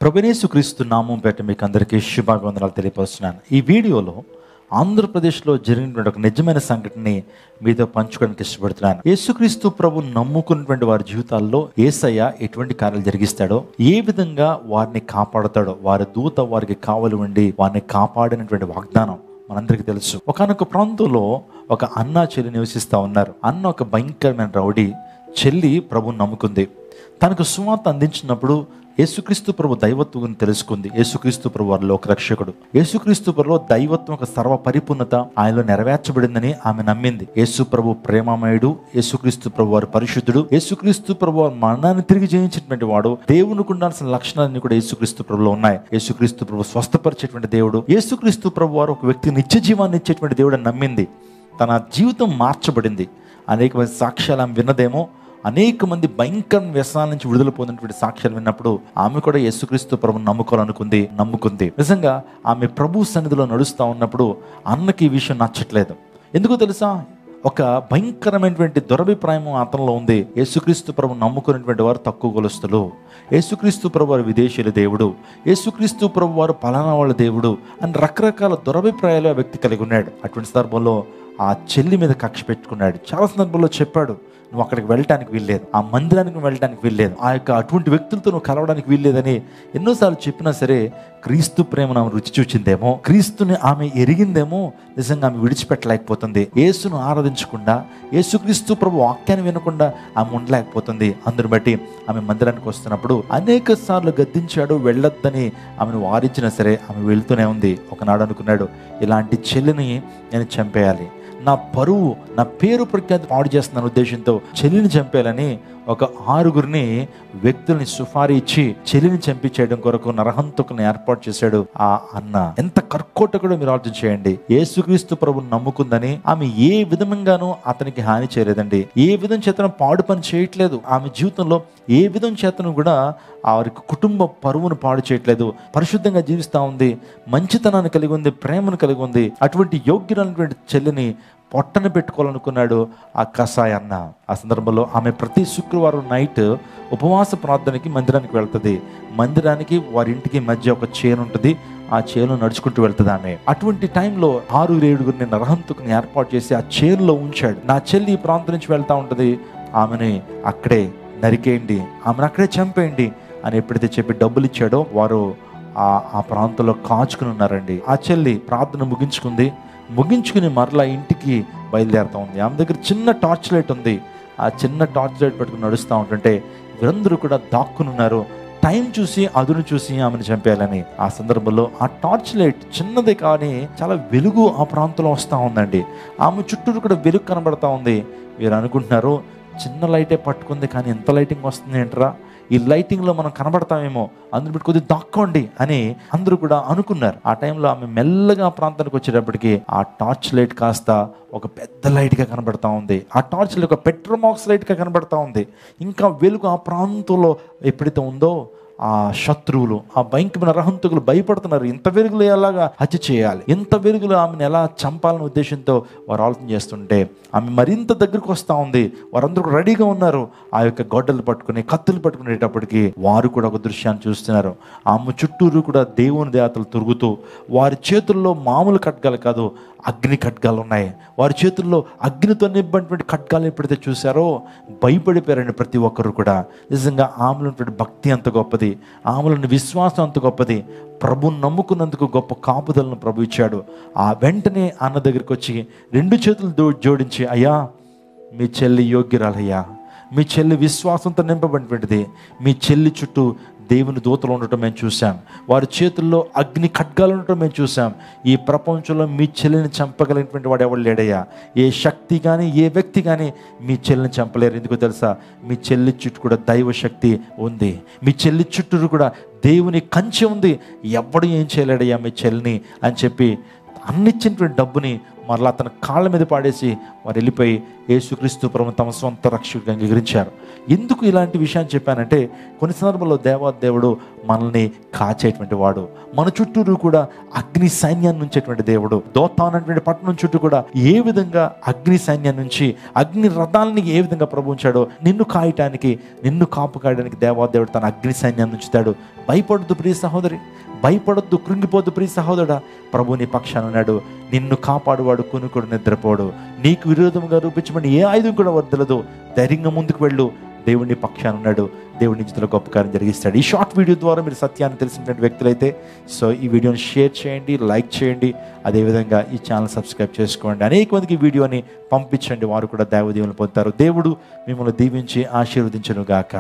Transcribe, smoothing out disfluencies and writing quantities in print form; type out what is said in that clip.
ప్రభువైన యేసుక్రీస్తు నామం పేట మీకు అందరికీ శుభాభివందనాలు తెలియపరుస్తున్నాను. ఈ వీడియోలో ఆంధ్రప్రదేశ్లో జరిగినటువంటి ఒక నిజమైన సంఘటనని మీతో పంచుకోవడానికి ఇష్టపడుతున్నాను. యేసుక్రీస్తు ప్రభు నమ్ముకున్నటువంటి వారి జీవితాల్లో యేసయ్య ఎటువంటి కార్యాలు జరిగిస్తాడో, ఏ విధంగా వారిని కాపాడతాడో, వారి దూత వారికి కావలి ఉండి వారిని కాపాడినటువంటి వాగ్దానం మనందరికీ తెలుసు. ఒకానొక ప్రాంతంలో ఒక అన్న చెల్లి నివసిస్తూ ఉన్నారు. అన్న ఒక భయంకరమైన రౌడీ, చెల్లి ప్రభుని నమ్ముకుంది. తనకు సువార్త అందించినప్పుడు యేసుక్రీస్తు ప్రభు దైవత్వం తెలుసుకుంది. యేసుక్రీస్తు ప్రభు వారి లోకరక్షకుడు. యేసుక్రీస్తు ప్రభులో దైవత్వం ఒక సర్వ పరిపూర్ణత ఆయనలో నెరవేర్చబడిందని ఆమె నమ్మింది. యేసు ప్రభు ప్రేమమయుడు, యేసుక్రీస్తు ప్రభు వారి పరిశుద్ధుడు, యేసుక్రీస్తు ప్రభు వారి మరణాన్ని తిరిగి జయించినటువంటి వాడు. దేవునికి ఉండాల్సిన లక్షణాలన్నీ కూడా యేసుక్రీస్తు ప్రభులో ఉన్నాయి. యేసుక్రీస్తు ప్రభు స్వస్థపరిచేటువంటి దేవుడు. యేసుక్రీస్తు ప్రభు వారు ఒక వ్యక్తికి నిత్య జీవాన్ని ఇచ్చేటువంటి దేవుడు అని నమ్మింది. తన జీవితం మార్చబడింది. అనేక మంది సాక్ష్యాలు ఆమె విన్నదేమో, అనేక మంది భయంకర వ్యసనాల నుంచి విడుదల పొందినటువంటి సాక్ష్యాలు విన్నప్పుడు ఆమె కూడా యేసుక్రీస్తు ప్రభుని నమ్ముకుంది. నిజంగా ఆమె ప్రభు సన్నిధిలో నడుస్తూ ఉన్నప్పుడు అన్నకి ఈ విషయం నచ్చట్లేదు. ఎందుకో తెలుసా? ఒక భయంకరమైనటువంటి దురభిప్రాయం అతనిలో ఉంది. యేసుక్రీస్తు ప్రభు నమ్ముకున్నటువంటి వారు తక్కువ కులస్తులు, యేసుక్రీస్తు ప్రభు వారు విదేశీయుల దేవుడు, యేసుక్రీస్తు ప్రభు వారు పలానా వాళ్ళ దేవుడు అని రకరకాల దురభిప్రాయాలు ఆ వ్యక్తి కలిగి ఉన్నాడు. అటువంటి సందర్భంలో ఆ చెల్లి మీద కక్ష పెట్టుకున్నాడు. చాలా సందర్భంలో చెప్పాడు, నువ్వు అక్కడికి వెళ్ళటానికి వీల్లేదు, ఆ మందిరానికి వెళ్ళటానికి వీల్లేదు, అటువంటి వ్యక్తులతో నువ్వు కలవడానికి వీల్లేదని ఎన్నోసార్లు చెప్పినా సరే క్రీస్తు ప్రేమను ఆమె రుచి చూచిందేమో, క్రీస్తుని ఆమె ఎరిగిందేమో, నిజంగా ఆమె విడిచిపెట్టలేకపోతుంది. యేసును ఆరాధించకుండా, యేసుక్రీస్తు ప్రభు వాక్యాన్ని వినకుండా ఆమె ఉండలేకపోతుంది. అందుని బట్టి ఆమె మందిరానికి వస్తున్నప్పుడు అనేక సార్లు గద్దించాడు, వెళ్ళొద్దని ఆమెను వారించినా సరే ఆమె వెళ్తూనే ఉంది. ఒకనాడు అనుకున్నాడు, ఇలాంటి చెల్లిని నేను చంపేయాలి, నా పరువు, నా పేరు ప్రఖ్యాతి పాడు చేస్తున్న ఉద్దేశంతో చెల్లిని చంపేయాలని ఒక 6 వ్యక్తుల్ని సుఫారీ ఇచ్చి చెల్లిని చంపించేయడం కొరకు నరహంతకుని ఏర్పాటు చేశాడు ఆ అన్న. ఎంత కర్కోటకుడో మీరు ఆలోచన చేయండి. యేసుక్రీస్తు ప్రభుని నమ్ముకుందని ఆమె ఏ విధంగానూ అతనికి హాని చేయలేదండి. ఏ విధం చేతను పాడు పని చేయట్లేదు. ఆమె జీవితంలో ఏ విధం చేతను కూడా వారికి కుటుంబ పరువును పాడు చేయట్లేదు. పరిశుద్ధంగా జీవిస్తూ ఉంది, మంచితనాన్ని కలిగి ఉంది, ప్రేమను కలిగి ఉంది. అటువంటి యోగ్యులైనటువంటి చెల్లిని పొట్టన పెట్టుకోవాలనుకున్నాడు ఆ కసాయి అన్న. ఆ సందర్భంలో ఆమె ప్రతి శుక్రవారం నైట్ ఉపవాస ప్రార్థనకి మందిరానికి వెళ్తుంది. మందిరానికి వారి ఇంటికి మధ్య ఒక చేను ఉంటుంది. ఆ చేను నడుచుకుంటూ వెళ్తుంది ఆమె. అటువంటి టైంలో 6-7 నరహంతకుని ఏర్పాటు చేసి ఆ చేనులో ఉంచాడు. నా చెల్లి ఈ ప్రాంతం నుంచి వెళ్తూ ఉంటుంది, ఆమెని అక్కడే నరికేయండి, ఆమెను అక్కడే చంపేయండి అని ఎప్పుడైతే చెప్పి డబ్బులు ఇచ్చాడో వారు ఆ ప్రాంతంలో కాచుకుని ఉన్నారండి. ఆ చెల్లి ప్రార్థన ముగించుకుని మరలా ఇంటికి బయలుదేరుతూ ఉంది. ఆమె దగ్గర చిన్న టార్చ్ లైట్ ఉంది. ఆ చిన్న టార్చ్ లైట్ పట్టుకుని నడుస్తూ ఉంటుంటే వీరందరూ కూడా దాక్కుని ఉన్నారు. టైం చూసి, అదును చూసి ఆమెను చంపేయాలని. ఆ సందర్భంలో ఆ టార్చ్ లైట్ చిన్నదే కానీ చాలా వెలుగు ఆ ప్రాంతంలో వస్తూ ఉందండి. ఆమె చుట్టూరు కూడా వెలుగు కనబడతా ఉంది. వీరు అనుకుంటున్నారు, చిన్న లైటే పట్టుకుంది కానీ ఎంత లైటింగ్ వస్తుంది ఏంట్రా, ఈ లైటింగ్లో మనం కనబడతామేమో, అందులో పెట్టి కొద్దిగా దాక్కోండి అని అందరూ కూడా అనుకున్నారు. ఆ టైంలో ఆమె మెల్లగా ప్రాంతానికి వచ్చేటప్పటికి ఆ టార్చ్ లైట్ కాస్త ఒక పెద్ద లైట్గా కనబడతా ఉంది. ఆ టార్చ్ లైట్ ఒక పెట్రోమాక్స్ లైట్గా కనబడతా ఉంది. ఇంకా వెలుగు ఆ ప్రాంతంలో ఎప్పుడైతే ఉందో ఆ శత్రువులు, ఆ భయంకరమైన నరహంతకులు భయపడుతున్నారు. ఇంత వెలుగులో ఎలాగా హత్య చేయాలి, ఇంత వెలుగులో ఆమెను ఎలా చంపాలనే ఉద్దేశంతో వారు ఆలోచన చేస్తుంటే ఆమె మరింత దగ్గరకు వస్తూ ఉంది. వారందరూ రెడీగా ఉన్నారు. ఆ యొక్క గొడ్డలు పట్టుకుని, కత్తులు పట్టుకునేటప్పటికి వారు కూడా ఒక దృశ్యాన్ని చూస్తున్నారు. ఆమె చుట్టూరు కూడా దేవుని దేవతలు తిరుగుతూ, వారి చేతుల్లో మామూలు ఖడ్గాలు కాదు, అగ్ని ఖడ్గాలు ఉన్నాయి. వారి చేతుల్లో అగ్నితో నింపినటువంటి ఖడ్గాలు ఎప్పుడైతే చూశారో భయపడిపోయారండి ప్రతి ఒక్కరు కూడా. నిజంగా ఆమెలో ఉన్నటువంటి భక్తి అంత గొప్పది, ఆమెలోని విశ్వాసం అంత గొప్పది. ప్రభుని నమ్ముకున్నందుకు గొప్ప కాపుదలను ప్రభు ఇచ్చాడు. ఆ వెంటనే అన్న దగ్గరికి వచ్చి 2 చేతులు జోడించి, అయ్యా మీ చెల్లి యోగ్యురాలయ్యా, మీ చెల్లి విశ్వాసంతో నింపబడినటువంటిది, మీ చెల్లి చుట్టూ దేవుని దూతలు ఉండటం మేము చూసాం, వారి చేతుల్లో అగ్ని ఖడ్గాలు ఉండటం మేము చూసాం. ఈ ప్రపంచంలో మీ చెల్లిని చంపగలిగినటువంటి వాడు ఎవడు లేడయ్యా. ఏ శక్తి కానీ, ఏ వ్యక్తి కానీ మీ చెల్లిని చంపలేరు. ఎందుకో తెలుసా? మీ చెల్లి చుట్టూ కూడా దైవ శక్తి ఉంది. మీ చెల్లి చుట్టూ కూడా దేవుని కంచె ఉంది. ఎవడు ఏం చేయలేడయ్యా మీ చెల్లిని అని చెప్పి అన్నిచ్చినటువంటి డబ్బుని మరలా తన కాళ్ళ మీద పాడేసి వారు వెళ్ళిపోయి యేసుక్రీస్తు ప్రభువును తమ సొంత రక్షకుడిగా అంగీకరించారు. ఎందుకు ఇలాంటి విషయాన్ని చెప్పానంటే, కొన్ని సందర్భాల్లో దేవుడు మనల్ని కాచేటువంటి వాడు. మన చుట్టూరు కూడా అగ్ని సైన్యాన్ని ఉంచేటువంటి దేవుడు. దోతాన్ అనేటువంటి పట్టణం చుట్టూ కూడా ఏ విధంగా అగ్ని సైన్యాన్ని నుంచి, అగ్ని రథాలని ఏ విధంగా ప్రభు ఉంచాడో, నిన్ను కాయటానికి, నిన్ను కాపు కాయడానికి దేవుడు తన అగ్ని సైన్యాన్ని ఉంచుతాడు. భయపడొద్దు ప్రియ సహోదరి, భయపడొద్దు, కృంగిపోద్దు ప్రియ సహోదరుడా. ప్రభు నీ పక్షాన ఉన్నాడు. నిన్ను కాపాడువాడు కొనుకోడు నిద్రపోడు. నీకు విరోధంగా రూపించబడి ఏ ఆయుధం కూడా వదలదు. ధైర్యంగా ముందుకు వెళ్ళు. దేవుడిని పక్షాన ఉన్నాడు. దేవుడి జీవితంలో గొప్ప కార్యం జరిగిస్తాడు. ఈ షార్ట్ వీడియో ద్వారా మీరు సత్యాన్ని తెలిసినటువంటి వ్యక్తులైతే ఈ వీడియోని షేర్ చేయండి, లైక్ చేయండి. అదేవిధంగా ఈ ఛానల్ సబ్స్క్రైబ్ చేసుకోండి. అనేక మందికి ఈ వీడియోని పంపించండి, వారు కూడా దైవ దీవెనలు పొందుతారు. దేవుడు మిమ్మల్ని దీవించి ఆశీర్వదించును గాక.